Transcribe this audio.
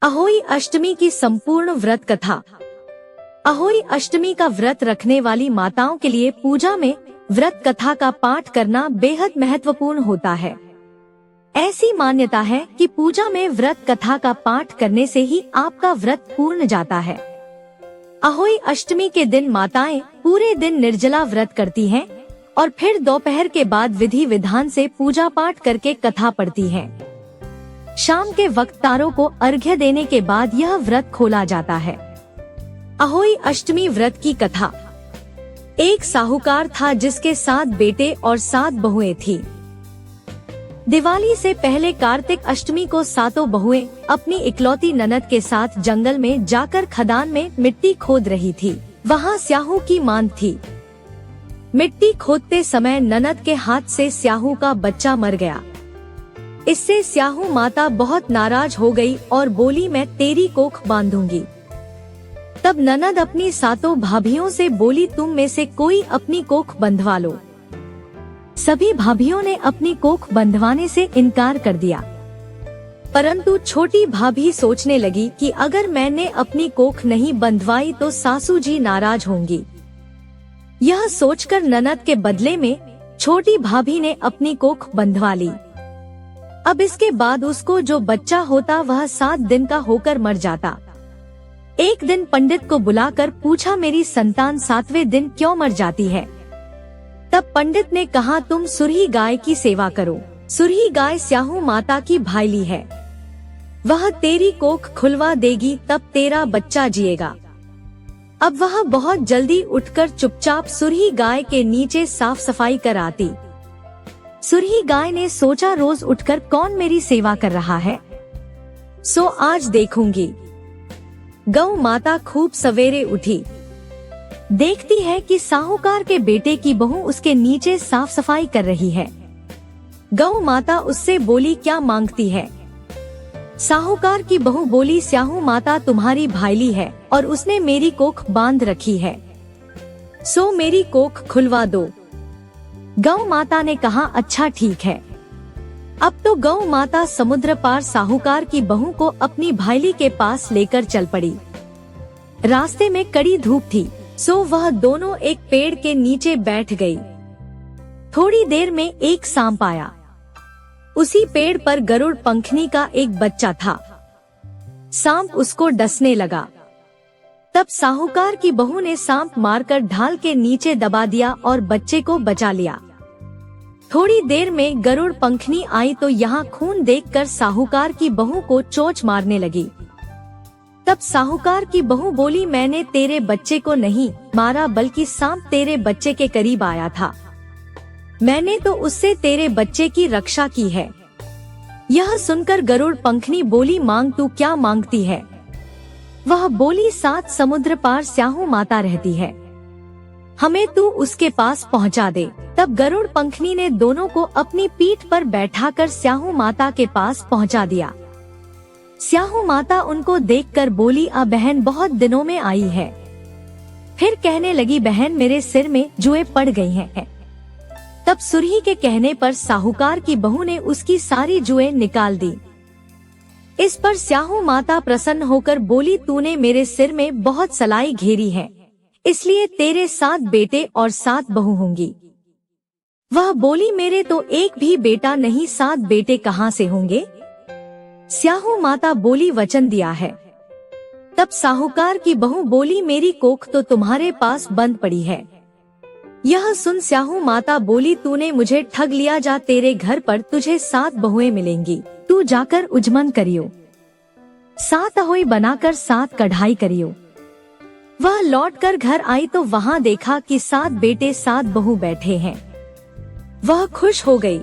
अहोई अष्टमी की संपूर्ण व्रत कथा। अहोई अष्टमी का व्रत रखने वाली माताओं के लिए पूजा में व्रत कथा का पाठ करना बेहद महत्वपूर्ण होता है। ऐसी मान्यता है कि पूजा में व्रत कथा का पाठ करने से ही आपका व्रत पूर्ण जाता है। अहोई अष्टमी के दिन माताएं पूरे दिन निर्जला व्रत करती हैं और फिर दोपहर के बाद विधि विधान से पूजा पाठ करके कथा पढ़ती हैं। शाम के वक्त तारों को अर्घ्य देने के बाद यह व्रत खोला जाता है। अहोई अष्टमी व्रत की कथा। एक साहूकार था जिसके 7 बेटे और 7 बहुएं थी। दिवाली से पहले कार्तिक अष्टमी को 7 बहुएं अपनी इकलौती ननद के साथ जंगल में जाकर खदान में मिट्टी खोद रही थी। वहाँ स्याहू की मांद थी। मिट्टी खोदते समय ननद के हाथ से स्याहू का बच्चा मर गया। इससे स्याहू माता बहुत नाराज हो गई और बोली, मैं तेरी कोख बांधूंगी। तब ननद अपनी 7 भाभियों से बोली, तुम में से कोई अपनी कोख बंधवा लो। सभी भाभियों ने अपनी कोख बंधवाने से इनकार कर दिया, परंतु छोटी भाभी सोचने लगी कि अगर मैंने अपनी कोख नहीं बंधवाई तो सासू जी नाराज होंगी। यह सोचकर ननद के बदले में छोटी भाभी ने अपनी कोख बंधवा ली। अब इसके बाद उसको जो बच्चा होता वह 7 दिन का होकर मर जाता। एक दिन पंडित को बुलाकर पूछा, मेरी संतान 7वें दिन क्यों मर जाती है? तब पंडित ने कहा, तुम सुरही गाय की सेवा करो। सुरही गाय स्याहू माता की भाईली है, वह तेरी कोख खुलवा देगी, तब तेरा बच्चा जिएगा। अब वह बहुत जल्दी उठकर चुपचाप सुरही गाय के नीचे साफ सफाई कर आती। सुरही गाय ने सोचा, रोज उठकर कौन मेरी सेवा कर रहा है, सो आज देखूंगी। गौ माता खूब सवेरे उठी, देखती है कि साहूकार के बेटे की बहू उसके नीचे साफ सफाई कर रही है। गौ माता उससे बोली, क्या मांगती है? साहूकार की बहू बोली, स्याहू माता तुम्हारी भाईली है और उसने मेरी कोख बांध रखी है, सो मेरी कोख खुलवा दो। गौ माता ने कहा, अच्छा ठीक है। अब तो गौ माता समुद्र पार साहूकार की बहू को अपनी भाईली के पास लेकर चल पड़ी। रास्ते में कड़ी धूप थी, सो वह दोनों एक पेड़ के नीचे बैठ गई। थोड़ी देर में एक सांप आया। उसी पेड़ पर गरुड़ पंखनी का एक बच्चा था। सांप उसको डसने लगा। तब साहूकार की बहू ने सांप मारकर ढाल के नीचे दबा दिया और बच्चे को बचा लिया। थोड़ी देर में गरुड़ पंखनी आई तो यहाँ खून देखकर साहूकार की बहू को चोंच मारने लगी। तब साहूकार की बहू बोली, मैंने तेरे बच्चे को नहीं मारा, बल्कि सांप तेरे बच्चे के करीब आया था, मैंने तो उससे तेरे बच्चे की रक्षा की है। यह सुनकर गरुड़ पंखनी बोली, मांग तू क्या मांगती है? वह बोली, 7 समुद्र पार स्याहू माता रहती है, हमें तू उसके पास पहुंचा दे। तब गरुड़ पंखनी ने दोनों को अपनी पीठ पर बैठाकर स्याहू माता के पास पहुंचा दिया। स्याहू माता उनको देखकर बोली, आ बहन बहुत दिनों में आई है। फिर कहने लगी, बहन मेरे सिर में जुएं पड़ गई हैं। तब सुरही के कहने पर साहूकार की बहू ने उसकी सारी जुएं निकाल दी। इस पर स्याहू माता प्रसन्न होकर बोली, तूने मेरे सिर में बहुत सलाई घेरी है, इसलिए तेरे 7 बेटे और 7 बहू होंगी। वह बोली, मेरे तो एक भी बेटा नहीं, 7 बेटे कहाँ से होंगे? स्याहू माता बोली, वचन दिया है। तब साहूकार की बहू बोली, मेरी कोख तो तुम्हारे पास बंद पड़ी है। यह सुन स्याहू माता बोली, तूने मुझे ठग लिया, जा तेरे घर पर तुझे 7 बहुएं मिलेंगी, तू जाकर उजमन करियो, 7 अहोई बनाकर 7 कढ़ाई करियो। वह लौटकर घर आई तो वहाँ देखा कि 7 बेटे 7 बहू बैठे हैं। वह खुश हो गई।